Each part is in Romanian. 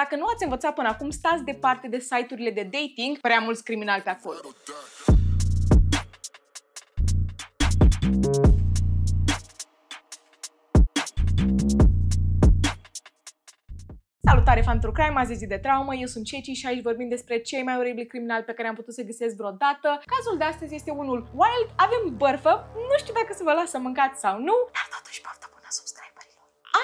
Dacă nu ați învățat până acum, stați departe de site-urile de dating, prea mulți criminali pe acolo. Salutare, fan True Crime, azi e zi de traumă, eu sunt Ceci și aici vorbim despre cei mai oribili criminali pe care am putut să găsesc vreodată. Cazul de astăzi este unul wild, avem bărfă, nu știu dacă să vă las să mâncați sau nu, dar totuși poftă bună subscriberilor.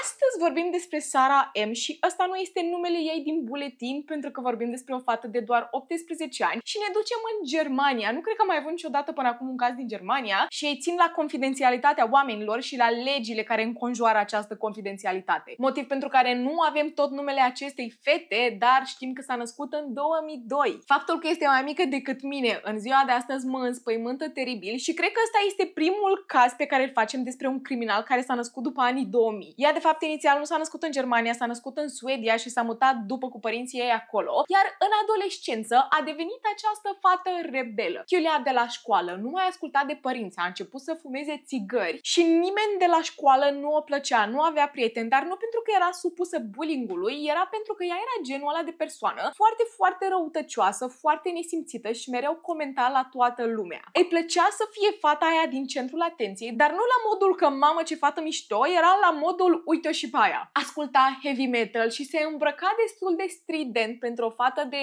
Astăzi vorbim despre Sarah M. și ăsta nu este numele ei din buletin, pentru că vorbim despre o fată de doar 18 ani și ne ducem în Germania. Nu cred că am mai avut niciodată până acum un caz din Germania și ei țin la confidențialitatea oamenilor și la legile care înconjoară această confidențialitate. Motiv pentru care nu avem tot numele acestei fete, dar știm că s-a născut în 2002. Faptul că este mai mică decât mine în ziua de astăzi mă înspăimântă teribil și cred că ăsta este primul caz pe care îl facem despre un criminal care s-a născut după anii 2000. Ea, de fapt, inițial nu s-a născut în Germania, s-a născut în Suedia și s-a mutat după cu părinții ei acolo, iar în adolescență a devenit această fată rebelă. Chiulea de la școală, nu mai asculta de părinți, a început să fumeze țigări și nimeni de la școală nu o plăcea, nu avea prieteni, dar nu pentru că era supusă bullying-ului, era pentru că ea era genul ăla de persoană foarte, foarte răutăcioasă, foarte nesimțită și mereu comenta la toată lumea. Îi plăcea să fie fata aia din centrul atenției, dar nu la modul că mamă ce fată mișto, era la modul uite-o și pe aia. Asculta heavy metal și se îmbrăca destul de strident pentru o fată de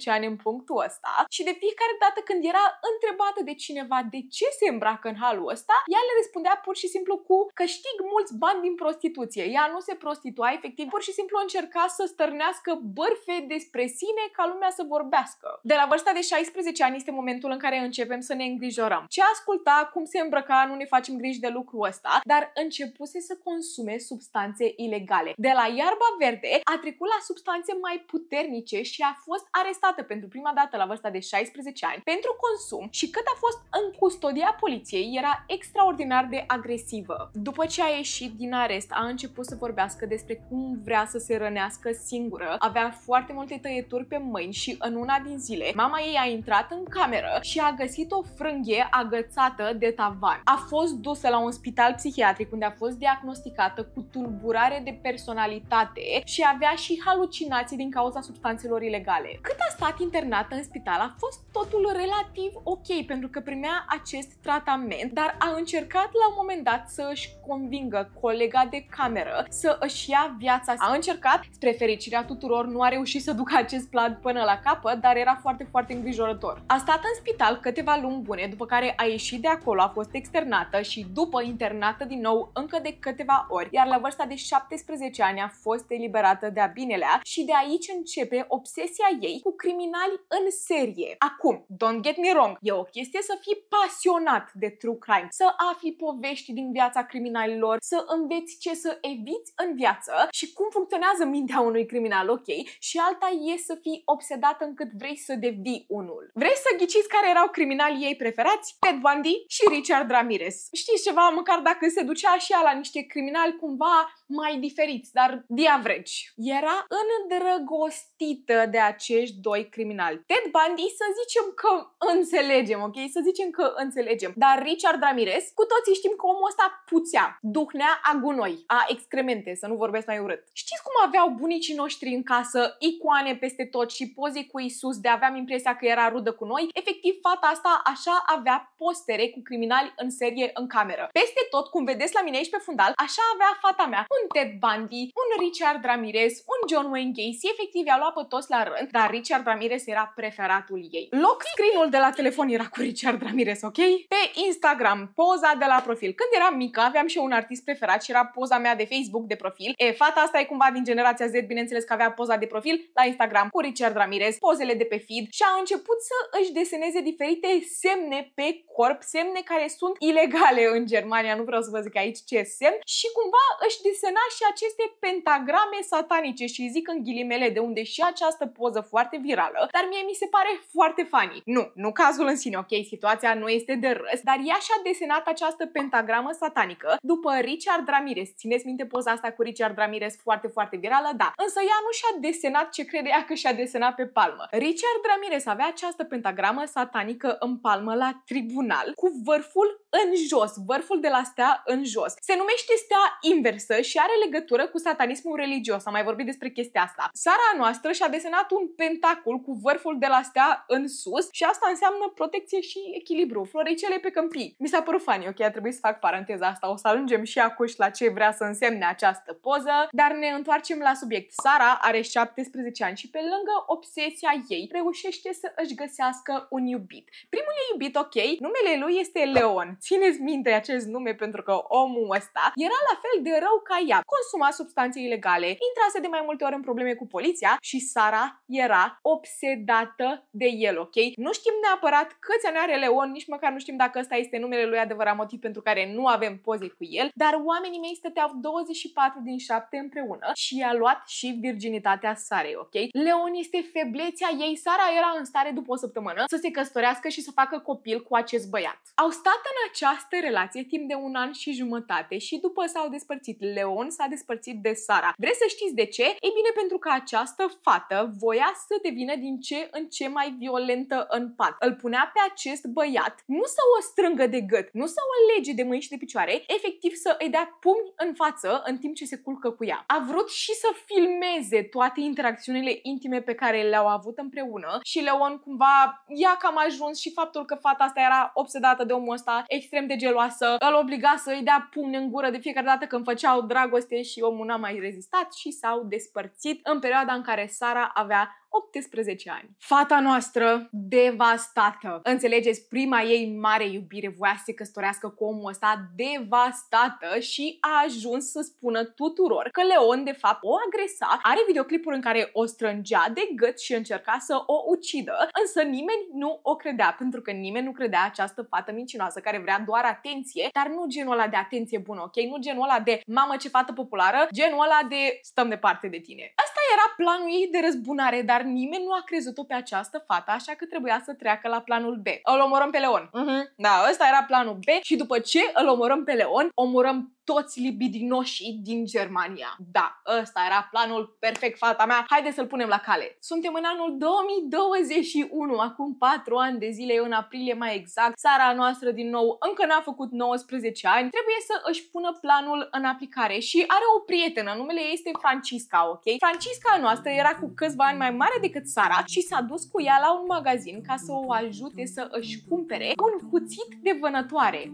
14-15 ani în punctul ăsta și de fiecare dată când era întrebată de cineva de ce se îmbracă în halul ăsta, ea le răspundea pur și simplu cu câștig mulți bani din prostituție. Ea nu se prostitua, efectiv, pur și simplu încerca să stârnească bârfe despre sine ca lumea să vorbească. De la vârsta de 16 ani este momentul în care începem să ne îngrijorăm. Ce asculta, cum se îmbrăca, nu ne facem griji de lucrul ăsta, dar începuse să consume substanțe ilegale. De la iarba verde a trecut la substanțe mai puternice și a fost arestată pentru prima dată la vârsta de 16 ani pentru consum și cât a fost în custodia poliției era extraordinar de agresivă. După ce a ieșit din arest, a început să vorbească despre cum vrea să se rănească singură, avea foarte multe tăieturi pe mâini și în una din zile mama ei a intrat în cameră și a găsit o frânghie agățată de tavan. A fost dusă la un spital psihiatric unde a fost diagnosticată cu tulburare de personalitate și avea și halucinații din cauza substanțelor ilegale. Cât a stat internată în spital a fost totul relativ ok pentru că primea acest tratament, dar a încercat la un moment dat să își convingă colega de cameră să își ia viața. A încercat, spre fericirea tuturor, nu a reușit să ducă acest plan până la capăt, dar era foarte, foarte îngrijorător. A stat în spital câteva luni bune, după care a ieșit de acolo, a fost externată și după internată din nou încă de câteva ori, iar la vârsta de 17 ani a fost eliberată de-a binelea și de aici începe obsesia ei cu criminali în serie. Acum, don't get me wrong, e o chestie să fii pasionat de true crime, să afli povești din viața criminalilor, să înveți ce să eviți în viață și cum funcționează mintea unui criminal, ok? Și alta e să fii obsedat încât vrei să devii unul. Vrei să ghiciți care erau criminalii ei preferați? Ted Bundy și Richard Ramirez. Știți ceva, măcar dacă se ducea și ea la niște criminali cumva mai diferiți, dar the average. Era îndrăgostită de acești doi criminali. Ted Bundy să zicem că înțelegem, ok? Să zicem că înțelegem. Dar Richard Ramirez, cu toții știm că omul ăsta puțea, duhnea a gunoi, a excremente, să nu vorbesc mai urât. Știți cum aveau bunicii noștri în casă icoane peste tot și poze cu Isus de aveam impresia că era rudă cu noi? Efectiv, fata asta așa avea postere cu criminali în serie în cameră. Peste tot, cum vedeți la mine aici pe fundal, așa avea fata mea un Ted Bundy, un Richard Ramirez, un John Wayne Gacy, efectiv i-a luat pe toți la rând, dar Richard Ramirez era preferatul ei. Lock screen-ul de la telefon era cu Richard Ramirez, ok? Pe Instagram, poza de la profil. Când eram mică, aveam și eu un artist preferat și era poza mea de Facebook de profil. Fata asta e cumva din generația Z, bineînțeles că avea poza de profil la Instagram cu Richard Ramirez, pozele de pe feed și a început să își deseneze diferite semne pe corp, semne care sunt ilegale în Germania, nu vreau să vă zic aici ce semn, și cumva își desena și aceste pentagrame satanice și zic în ghilimele de unde și această poză foarte virală, dar mie mi se pare foarte funny. Nu cazul în sine, ok, situația nu este de râs, dar ea și-a desenat această pentagramă satanică după Richard Ramirez. Țineți minte poza asta cu Richard Ramirez foarte, foarte virală? Da. Însă ea nu și-a desenat ce crede ea că și-a desenat pe palmă. Richard Ramirez avea această pentagramă satanică în palmă la tribunal cu vârful în jos, vârful de la stea în jos. Se numește stea inversă și are legătură cu satanismul religios. Am mai vorbit despre chestia asta. Sara noastră și-a desenat un pentacul cu vârful de la stea în sus și asta înseamnă protecție și echilibru. Floricele pe câmpii. Mi s-a părut funny, ok? A trebuit să fac paranteza asta. O să ajungem și acuși la ce vrea să însemne această poză, dar ne întoarcem la subiect. Sara are 17 ani și pe lângă obsesia ei reușește să își găsească un iubit. Primul ei iubit, ok, numele lui este Leon. Țineți minte acest nume pentru că omul ăsta era la fel de rău ca ea. Consuma substanțe ilegale, intrase de mai multe ori în probleme cu poliția și Sara era obsedată de el, ok? Nu știm neapărat câți ani are Leon, nici măcar nu știm dacă ăsta este numele lui adevărat, motiv pentru care nu avem poze cu el, dar oamenii mei stăteau 24 din 7 împreună și i-a luat și virginitatea Sarei, ok? Leon este feblețea ei. Sara era în stare după o săptămână să se căsătorească și să facă copil cu acest băiat. Au stat în această relație timp de 1 an și jumătate și după s-au despărțit. Leon s-a despărțit de Sara. Vreți să știți de ce? Ei bine, pentru că această fată voia să devină din ce în ce mai violentă în pat. Îl punea pe acest băiat nu să o strângă de gât, nu să o lege de mâini și de picioare, efectiv să îi dea pumni în față în timp ce se culcă cu ea. A vrut și să filmeze toate interacțiunile intime pe care le-au avut împreună și Leon cumva i-a cam ajuns și faptul că fata asta era obsedată de omul ăsta, extrem de geloasă, îl obliga să îi dea pumni în gură de fiecare dată când făceau dragoste și omul n-a mai rezistat și s-au despărțit în perioada în care Sara avea 18 ani. Fata noastră devastată. Înțelegeți, prima ei mare iubire voia să se căsătorească cu omul ăsta, devastată, și a ajuns să spună tuturor că Leon de fapt o agresa. Are videoclipuri în care o strângea de gât și încerca să o ucidă, însă nimeni nu o credea, pentru că nimeni nu credea această fată mincinoasă care vrea doar atenție, dar nu genul ăla de atenție bună, ok? Nu genul ăla de mamă ce fată populară, genul ăla de stăm departe de tine. Asta era planul ei de răzbunare, dar nimeni nu a crezut-o pe această fată, așa că trebuia să treacă la planul B. Îl omorăm pe Leon. Da, ăsta era planul B și după ce îl omorăm pe Leon, omorăm toți libidinoșii din Germania. Da, ăsta era planul perfect, fata mea. Haide să-l punem la cale. Suntem în anul 2021, acum 4 ani de zile, în aprilie mai exact. Sara noastră din nou încă n-a făcut 19 ani. Trebuie să își pună planul în aplicare și are o prietenă, numele ei este Francisca, ok? Francisca noastră era cu câțiva ani mai mare decât Sara și s-a dus cu ea la un magazin ca să o ajute să își cumpere un cuțit de vânătoare.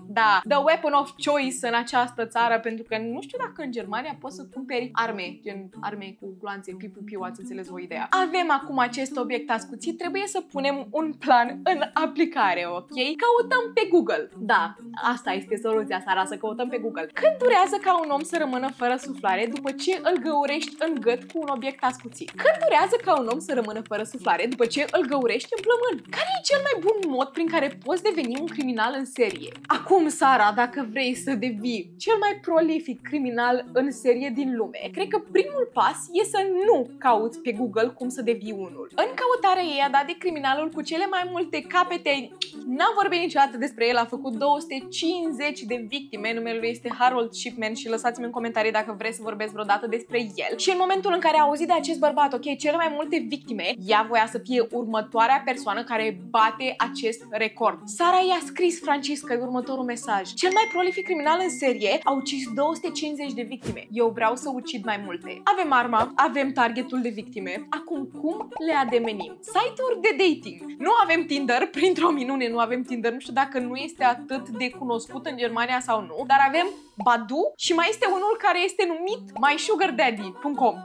Da, the weapon of choice în această țară, pentru că nu știu dacă în Germania poți să cumperi arme, gen arme cu gloanțe, piu-piu-piu, ați înțeles o idee. Avem acum acest obiect ascuțit, trebuie să punem un plan în aplicare, ok? Căutăm pe Google. Da, asta este soluția, Sara, să căutăm pe Google. Cât durează ca un om să rămână fără suflare după ce îl găurești în gât cu un obiect ascuțit? Cât durează ca un om să rămână fără suflare după ce îl găurești în plămân? Care e cel mai bun mod prin care poți deveni un criminal în serie? Acum, Sara, dacă vrei să devii cel mai prolific criminal în serie din lume, cred că primul pas e să nu cauți pe Google cum să devii unul. În căutarea ei a dat de criminalul cu cele mai multe capete. N-am vorbit niciodată despre el, a făcut 250 de victime, numele lui este Harold Shipman și lăsați-mi în comentarii dacă vreți să vorbesc vreodată despre el. Și în momentul în care a auzit de acest bărbat, ok, cele mai multe victime, ea voia să fie următoarea persoană care bate acest record. Sara i-a scris Francisca următorul mesaj: cel mai prolific criminal în serie a ucis 250 de victime. Eu vreau să ucid mai multe. Avem arma, avem targetul de victime. Acum cum le ademenim? Site-uri de dating. Nu avem Tinder, printr-o minune nu avem Tinder. Nu știu dacă nu este atât de cunoscut în Germania sau nu, dar avem Badoo și mai este unul care este numit mysugardaddy.com.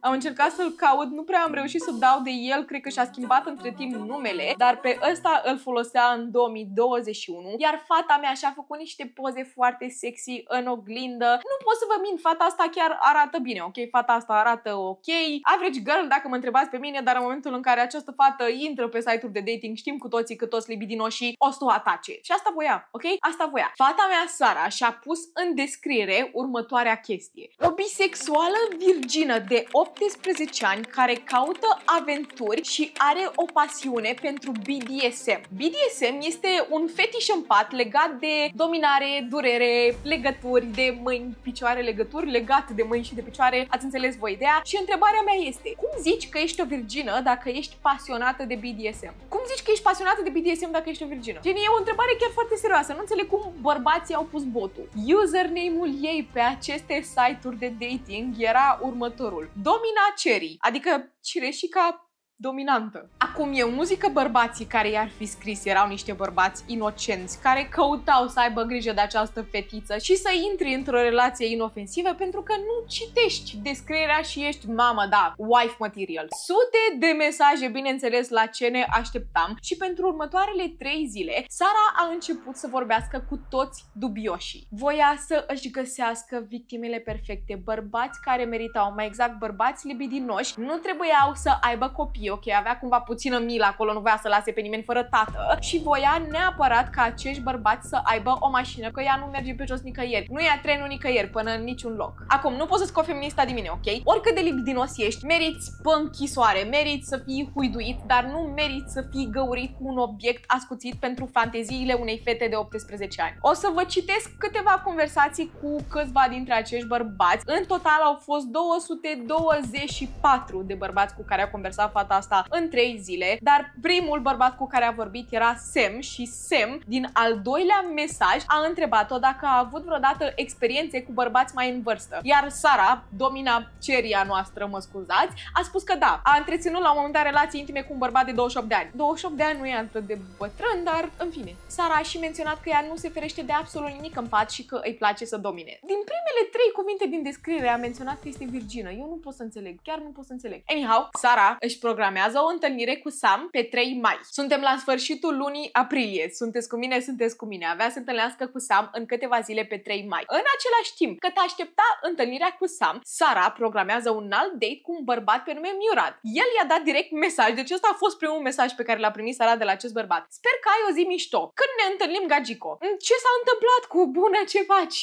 Am încercat să-l caut, nu prea am reușit să dau de el, cred că și-a schimbat între timp numele, dar pe ăsta îl folosea în 2021, iar fata mea și-a făcut niște poze foarte sexy în oglindă. Nu pot să vă mint, fata asta chiar arată bine, ok? Fata asta arată ok, average girl dacă mă întrebați pe mine, dar în momentul în care această fată intră pe site-uri de dating, știm cu toții că toți libidinoșii o să o atace. Și asta voia, ok? Asta voia. Fata mea, Sara, și-a pus în descriere următoarea chestie: o bisexuală virgină de 18 ani care caută aventuri și are o pasiune pentru BDSM. BDSM este un fetiș în pat legat de dominare, durere, picioare, legături de mâini, picioare, legături, legat de mâini și de picioare, ați înțeles voi ideea? Și întrebarea mea este, cum zici că ești o virgină dacă ești pasionată de BDSM? Cum zici că ești pasionată de BDSM dacă ești o virgină? Gen, e o întrebare chiar foarte serioasă, nu înțeleg cum bărbații au pus botul. Username-ul ei pe aceste site-uri de dating era următorul: Domina Cherry, adică cireșica dominantă. Acum, eu nu zic că bărbații care i-ar fi scris erau niște bărbați inocenți care căutau să aibă grijă de această fetiță și să intri într-o relație inofensivă, pentru că nu citești descrierea și ești mamă, da, wife material. Sute de mesaje, bineînțeles, la ce ne așteptam, și pentru următoarele 3 zile Sara a început să vorbească cu toți dubioșii. Voia să își găsească victimele perfecte, bărbați care meritau, mai exact bărbați libidinoși, nu trebuiau să aibă copii, ok, avea cumva puțină milă acolo, nu voia să lase pe nimeni fără tată și voia neapărat ca acești bărbați să aibă o mașină, că ea nu merge pe jos nicăieri, nu ia trenul nicăieri, până în niciun loc. Acum, nu poți să scoți feminista din mine, ok? Oricât de libidinos ești, meriți pe închisoare, meriți să fii huiduit, dar nu meriți să fii găurit cu un obiect ascuțit pentru fanteziile unei fete de 18 ani. O să vă citesc câteva conversații cu câțiva dintre acești bărbați. În total au fost 224 de bărbați cu care a conversat fata asta în 3 zile, dar primul bărbat cu care a vorbit era Sam și Sam, din al doilea mesaj, a întrebat-o dacă a avut vreodată experiențe cu bărbați mai în vârstă. Iar Sara, domina ceria noastră, mă scuzați, a spus că da, a întreținut la un moment dat relații intime cu un bărbat de 28 de ani. 28 de ani nu e atât de bătrân, dar în fine. Sara a și menționat că ea nu se ferește de absolut nimic în pat și că îi place să domine. Din primele 3 cuvinte din descriere a menționat că este virgină. Eu nu pot să înțeleg, chiar nu pot să înțeleg. Anyhow, Sara își programează o întâlnire cu Sam pe 3 mai. Suntem la sfârșitul lunii aprilie. Sunteți cu mine, sunteți cu mine. Avea să întâlnească cu Sam în câteva zile pe 3 mai. În același timp, cât aștepta întâlnirea cu Sam, Sara programează un alt date cu un bărbat pe nume Murad. El i-a dat direct mesaj, deci ăsta a fost primul mesaj pe care l-a primit Sara de la acest bărbat. Sper că ai o zi mișto. Când ne întâlnim, gagico? Ce s-a întâmplat cu bună, ce faci?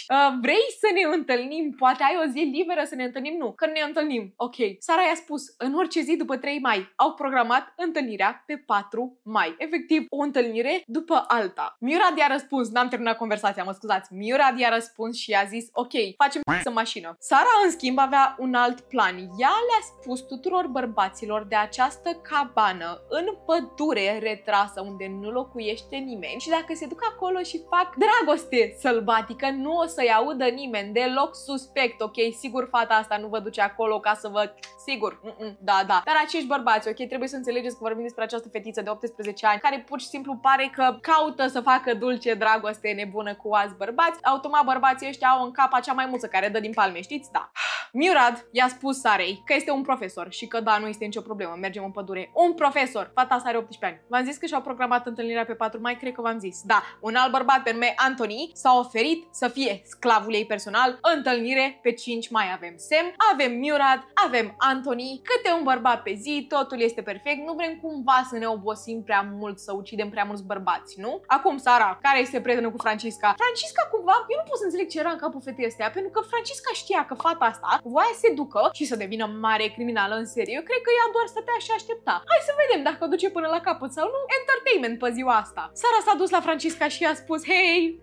Vrei să ne întâlnim? Poate ai o zi liberă să ne întâlnim? Nu. Când ne întâlnim. Ok. Sara i-a spus, în orice zi după 3 mai au programat întâlnirea pe 4 mai. Efectiv, o întâlnire după alta. Murad i-a răspuns, n-am terminat conversația, mă scuzați. Murad i-a răspuns și i-a zis, ok, facem în mașină. Sara, în schimb, avea un alt plan. Ea le-a spus tuturor bărbaților de această cabană în pădure retrasă unde nu locuiește nimeni și dacă se duc acolo și fac dragoste sălbatică, nu o să-i audă nimeni, deloc suspect, ok? Sigur, fata asta nu vă duce acolo ca să vă... Sigur, da. Dar acești bărbați, ok, trebuie să înțelegeți că vorbim despre această fetiță de 18 ani care pur și simplu pare că caută să facă dulce dragoste nebună cu alți bărbați. Automat bărbații ăștia au în cap acea maimuță care dă din palme, știți? Da. Murad i-a spus Sarei că este un profesor și că da, nu este nicio problemă, mergem în pădure. Un profesor! Fata asta are 18 ani. V-am zis că și-au programat întâlnirea pe 4 mai, cred că v-am zis. Da, un alt bărbat pe nume Anthony s-a oferit să fie sclavul ei personal. Întâlnire pe 5 mai avem Sam, avem Murad, avem Anthony, câte un bărbat pe zi, totul este perfect, nu vrem cumva să ne obosim prea mult, să ucidem prea mulți bărbați, nu? Acum, Sara, care este prietenă cu Francisca? Francisca cumva, eu nu pot să înțeleg ce era în capul fetei astea, pentru că Francisca știa că fata asta voia să se ducă și să devină mare criminală în serie. Eu cred că ea doar stătea și aștepta. Hai să vedem dacă o duce până la capăt sau nu. Entertainment pe ziua asta. Sara s-a dus la Francisca și i-a spus, hei,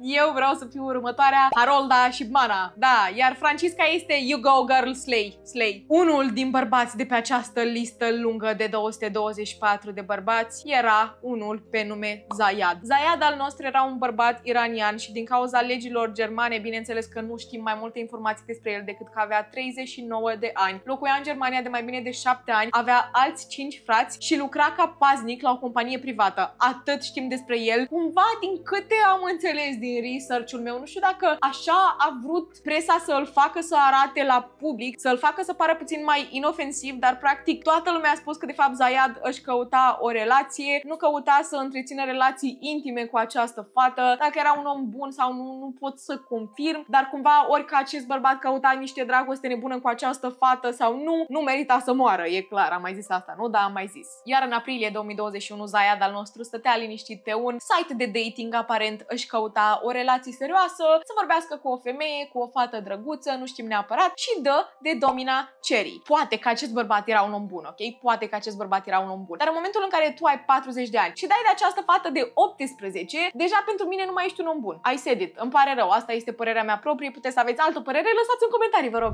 eu vreau să fiu următoarea Harolda și Mana. Da, iar Francisca este you go girl, slay. Unul din bărbați de pe această listă lungă de 224 de bărbați era unul pe nume Zayad. Zayad al nostru era un bărbat iranian și din cauza legilor germane, bineînțeles că nu știm mai multe informații despre el decât că avea 39 de ani. Locuia în Germania de mai bine de 7 ani, avea alți 5 frați și lucra ca paznic la o companie privată. Atât știm despre el. Cumva, din câte am înțeles din research-ul meu, nu știu dacă așa a vrut presa să îl facă să arate la public, să-l facă să pară puțin mai inofensiv, dar practic toată lumea a spus că de fapt Zayad își căuta o relație, nu căuta să întrețină relații intime cu această fată. Dacă era un om bun sau nu pot să confirm, dar cumva ori că acest bărbat căuta niște dragoste nebună cu această fată sau nu merita să moară, e clar, am mai zis asta, nu? Da, am mai zis. Iar în aprilie 2021, Zayad al nostru stătea liniștit pe un site de dating, aparent își căuta o relație serioasă, să vorbească cu o femeie, cu o fată drăguță, nu știm neapărat, și dă de domina Cherry. Poate că acest bărbat era un om bun. bun, ok? Poate că acest bărbat era un om bun. Dar în momentul în care tu ai 40 de ani și dai de această fată de 18, deja pentru mine nu mai ești un om bun. I said it. Îmi pare rău. Asta este părerea mea proprie. Puteți să aveți altă părere? Lăsați în comentarii, vă rog.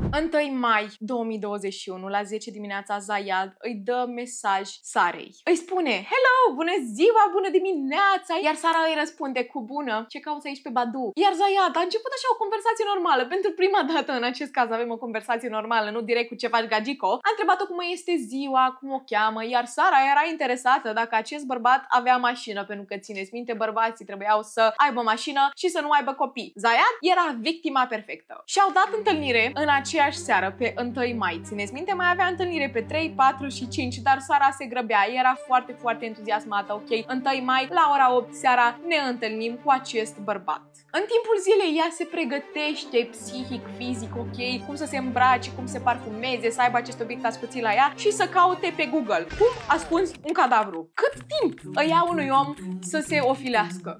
1 mai 2021, la 10 dimineața, Zayad îi dă mesaj Sarei. Îi spune: hello, bună ziua, bună dimineața! Iar Sara îi răspunde cu: bună, ce cauți aici pe Badu? Iar Zayad a început așa o conversație normală. Pentru prima dată în acest caz avem o conversație normală, nu direct cu ce faci, gagico. A întrebat-o cum este ziua, cum o cheamă, iar Sara era interesată dacă acest bărbat avea mașină, pentru că, țineți minte, bărbații trebuiau să aibă mașină și să nu aibă copii. Zayad era victima perfectă. Și-au dat întâlnire în aceeași seară, pe 1 mai. Țineți minte, mai avea întâlnire pe 3, 4 și 5, dar Sara se grăbea, era foarte, foarte entuziasmată. Ok, 1 mai, la ora 8 seara, ne întâlnim cu acest bărbat. În timpul zilei ea se pregătește psihic, fizic, ok, cum să se îmbrace, cum să se parfumeze, să aibă acest obiect ascuțit la ea și să caute pe Google cum ascunzi un cadavru. Cât timp îi ia unui om să se ofilească?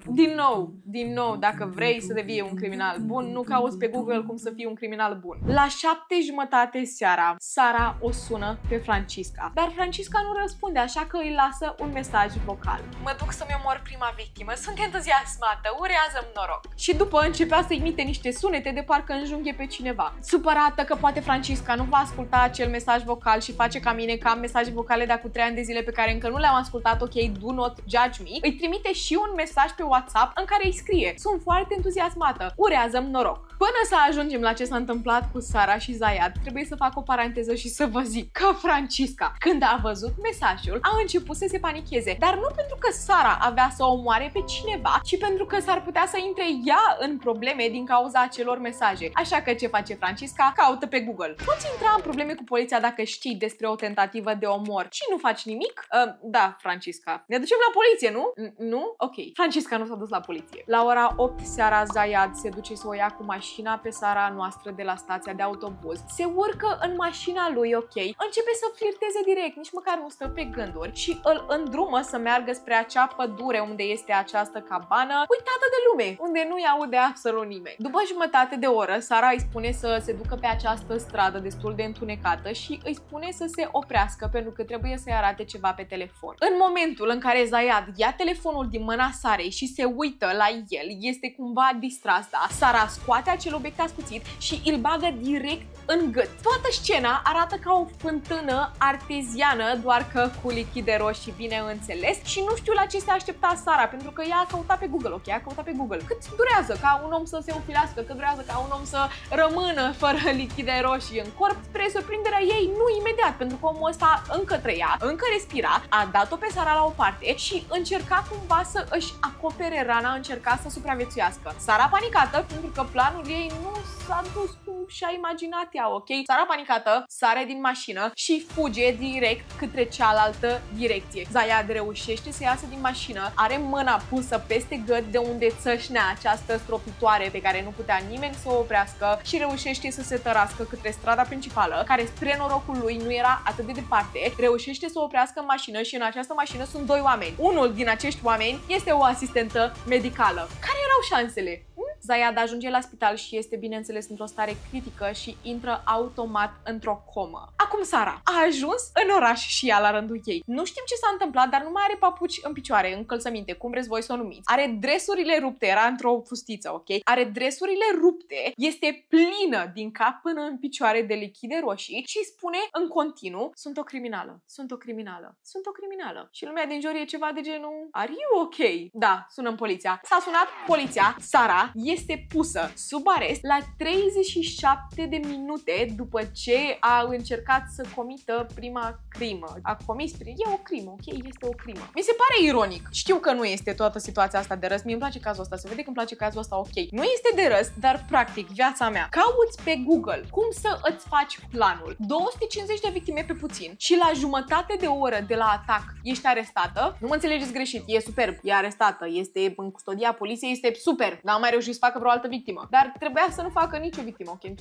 Din nou, dacă vrei să devii un criminal bun, nu cauți pe Google cum să fii un criminal bun. La 7:30 seara, Sara o sună pe Francisca, dar Francisca nu răspunde, așa că îi lasă un mesaj vocal. Mă duc să-mi omor prima victimă, sunt entuziasmată, urează-mi noroc. Și după începea să imite niște sunete de parcă înjunghe pe cineva. Supărată că poate Francisca nu va asculta acel mesaj vocal și face ca mine, că am mesaje vocale de acum 3 ani de zile pe care încă nu le-am ascultat, ok, do not judge me, îi trimite și un mesaj pe WhatsApp în care îi scrie: sunt foarte entuziasmată, urează-mi noroc. Până să ajungem la ce s-a întâmplat cu Sara și Zayad, trebuie să fac o paranteză și să vă zic că Francisca, când a văzut mesajul, a început să se panicheze. Dar nu pentru că Sara avea să o omoare pe cineva, ci pentru că s-ar putea să intre ea în probleme din cauza acelor mesaje. Așa că ce face Francisca? Caută pe Google. Poți intra în probleme cu poliția dacă știi despre o tentativă de omor și nu faci nimic? Da, Francisca. Ne ducem la poliție, nu? Nu? Ok. Francisca nu s-a dus la poliție. La ora 8 seara, Zayad se duce să o ia cu mașina pe Sara noastră de la stația de autobuz. Se urcă în mașina lui, ok. Începe să flirteze direct, nici măcar nu stă pe gânduri și îl îndrumă să meargă spre acea pădure unde este această cabană uitată de lume, unde nu-i aude absolut nimeni. După jumătate de oră, Sara îi spune să se ducă pe această stradă destul de întunecată și îi spune să se oprească pentru că trebuie să-i arate ceva pe telefon. În momentul în care Zayad ia telefonul din mâna Sarei și se uită la el, este cumva distras, da? Sara scoate acel obiect ascuțit și îl bagă direct în gât. Toată scena arată ca o fântână arteziană, doar că cu lichide roșii, bine înțeles, și nu știu la ce se aștepta Sara, pentru că ea a căutat pe Google, ok? A căutat pe Google. Cât durează ca un om să se înfilească, cât durează ca un om să rămână fără lichide roșii în corp? Spre surprinderea ei, nu imediat, pentru că omul ăsta încă trăia, încă respira, a dat-o pe Sara la o parte și încerca cumva să își acopere rana, încerca să supraviețuiască. Sara panicată, pentru că planul ei nu s-a dus cum și-a imaginat ea, ok? Sara panicată sare din mașină și fuge direct către cealaltă direcție. Zayad reușește să iasă din mașină, are mâna pusă peste gât de unde țășnea această stropitoare pe care nu putea nimeni să o oprească și reușește să se tărască către strada principală, care spre norocul lui nu era atât de departe. Reușește să o oprească în mașină și în această mașină sunt 2 oameni. Unul din acești oameni este o asistentă medicală. Care erau șansele? Zayad ajunge la spital și este, bineînțeles, într-o stare critică și intră automat într-o comă. Acum Sara a ajuns în oraș și ea la rândul ei. Nu știm ce s-a întâmplat, dar nu mai are papuci în picioare, încălțăminte, cum vreți voi să o numiți. Are dresurile rupte, era într-o fustiță, ok? Are dresurile rupte, este plină din cap până în picioare de lichide roșii și spune în continuu: sunt o criminală, sunt o criminală, sunt o criminală. Și lumea din jur e ceva de genul: are you ok? Da, sunăm poliția. S-a sunat poliția. Sara este pusă sub arest la 37 de minute după ce a încercat să comită prima crimă. A comis e o crimă, ok? Este o crimă. Mi se pare ironic. Știu că nu este toată situația asta de răst. Mie îmi place cazul ăsta. Se vede că îmi place cazul ăsta, ok. Nu este de răst, dar practic viața mea. Cauți pe Google cum să îți faci planul. 250 de victime pe puțin și la jumătate de oră de la atac ești arestată. Nu mă înțelegeți greșit. E superb. E arestată. Este în custodia poliției. Este super. N-am mai reușit să facă vreo altă victimă. Dar trebuia să nu facă nicio victimă, ok?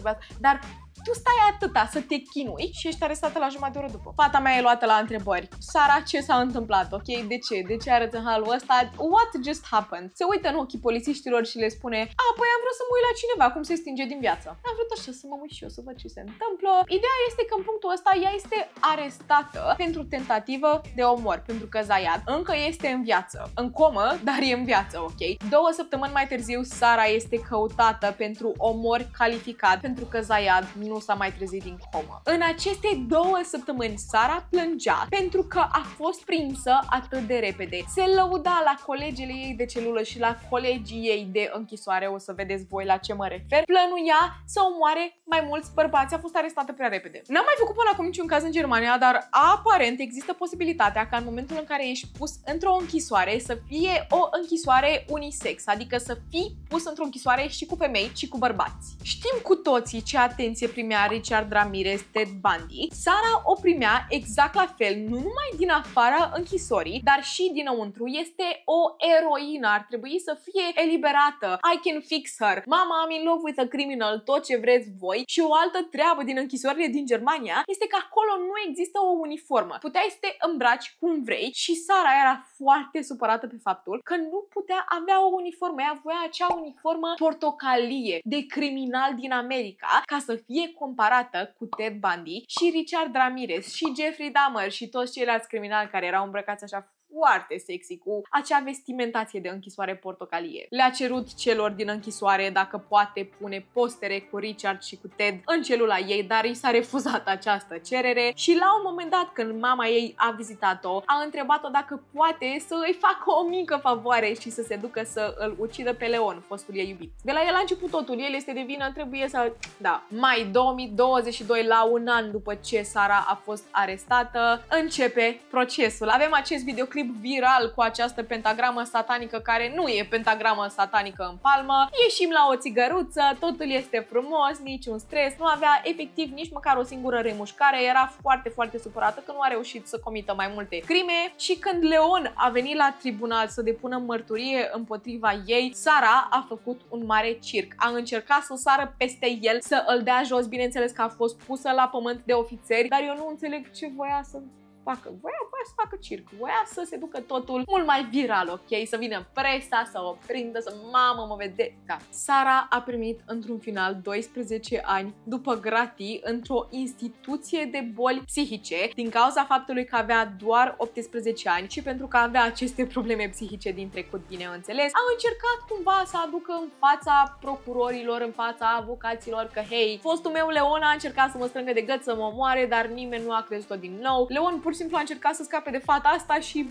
Dar Tu stai atâta să te chinui și ești arestată la jumătate de oră după. Fata mea e luată la întrebări. Sara, ce s-a întâmplat? Ok, de ce? De ce arăți în halul ăsta? What just happened? Se uită în ochii polițiștilor și le spune: păi am vrut să mă uit la cineva cum se stinge din viață. Am vrut așa să mă uit și eu să văd ce se întâmplă. Ideea este că în punctul ăsta ea este arestată pentru tentativă de omor, pentru că Zayad încă este în viață. În comă, dar e în viață, ok? 2 săptămâni mai târziu, Sara este căutată pentru omor calificat, pentru că Zayad nu s-a mai trezit din comă. În aceste 2 săptămâni, Sara plângea pentru că a fost prinsă atât de repede. Se lăuda la colegele ei de celulă și la colegii ei de închisoare, o să vedeți voi la ce mă refer. Plănuia să omoare mai mulți bărbați, a fost arestată prea repede. N-am mai făcut până acum niciun caz în Germania, dar aparent există posibilitatea ca în momentul în care ești pus într-o închisoare să fie o închisoare unisex, adică să fii pus într-o închisoare și cu femei și cu bărbați. Știm cu toții ce atenție primea Richard Ramirez, Ted Bundy. Sara o primea exact la fel, nu numai din afara închisorii, dar și dinăuntru. Este o eroină, ar trebui să fie eliberată. I can fix her. Mama, I'm in love with a criminal, tot ce vreți voi. Și o altă treabă din închisorile din Germania este că acolo nu există o uniformă. Puteai să te îmbraci cum vrei și Sara era foarte supărată pe faptul că nu putea avea o uniformă. Ea voia acea uniformă portocalie de criminal din America ca să fie comparată cu Ted Bundy și Richard Ramirez și Jeffrey Dahmer și toți ceilalți criminali care erau îmbrăcați așa foarte sexy cu acea vestimentație de închisoare portocalie. Le-a cerut celor din închisoare dacă poate pune postere cu Richard și cu Ted în celula ei, dar i s-a refuzat această cerere și la un moment dat, când mama ei a vizitat-o, a întrebat-o dacă poate să îi facă o mică favoare și să se ducă să îl ucidă pe Leon, fostul ei iubit. De la el a început totul, el este de vină, trebuie să... Da. Mai 2022, la un an după ce Sara a fost arestată, începe procesul. Avem acest videoclip viral cu această pentagramă satanică care nu e pentagramă satanică în palmă. Ieșim la o țigăruță, totul este frumos, niciun stres, nu avea efectiv nici măcar o singură remușcare, era foarte, foarte supărată că nu a reușit să comită mai multe crime și când Leon a venit la tribunal să depună mărturie împotriva ei, Sara a făcut un mare circ. A încercat să sară peste el, să îl dea jos, bineînțeles că a fost pusă la pământ de ofițeri, dar eu nu înțeleg ce voia să facă. Voia să facă circ, voia să se ducă totul mult mai viral, ok? Să vină presa, să o prindă, să mamă mă vede. Da. Sara a primit într-un final 12 ani după gratii într-o instituție de boli psihice din cauza faptului că avea doar 18 ani și pentru că avea aceste probleme psihice din trecut, bineînțeles. A încercat cumva să aducă în fața procurorilor, în fața avocaților că, hei, fostul meu Leon a încercat să mă strângă de gât, să mă omoare, dar nimeni nu a crezut-o din nou. Leon pur și simplu a încercat să scape de fata asta și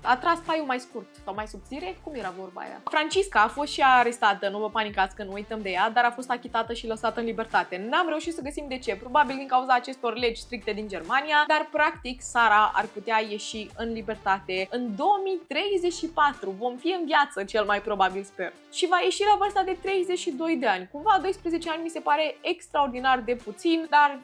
a tras paiul mai scurt sau mai subțire? Cum era vorba aia? Francisca a fost și ea arestată, nu vă panicați că nu uităm de ea, dar a fost achitată și lăsată în libertate. N-am reușit să găsim de ce, probabil din cauza acestor legi stricte din Germania, dar practic Sara ar putea ieși în libertate în 2034. Vom fi în viață, cel mai probabil, sper. Și va ieși la vârsta de 32 de ani. Cumva 12 ani mi se pare extraordinar de puțin, dar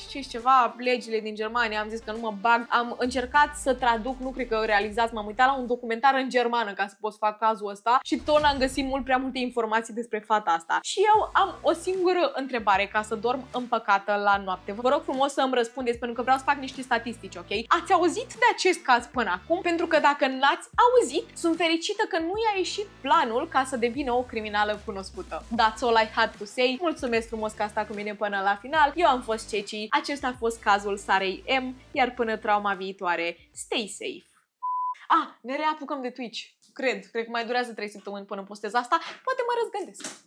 știți ceva, legile din Germania, am zis că nu mă bag. Am încercat să traduc, nu cred că realizați, m-am uitat la un documentar în germană ca să pot să fac cazul ăsta și tot n-am găsit mult prea multe informații despre fata asta. Și eu am o singură întrebare ca să dorm împăcată la noapte. Vă rog frumos să îmi răspundeți pentru că vreau să fac niște statistici, ok? Ați auzit de acest caz până acum? Pentru că dacă n-ați auzit, sunt fericită că nu i-a ieșit planul ca să devină o criminală cunoscută. That's all I had to say. Mulțumesc frumos că a stat cu mine până la final. Eu am fost Ceci. Acesta a fost cazul Sarei M, iar până trauma viitoare, stay safe! Ne reapucăm de Twitch. Cred că mai durează 3 săptămâni până postez asta. Poate mă răzgândesc.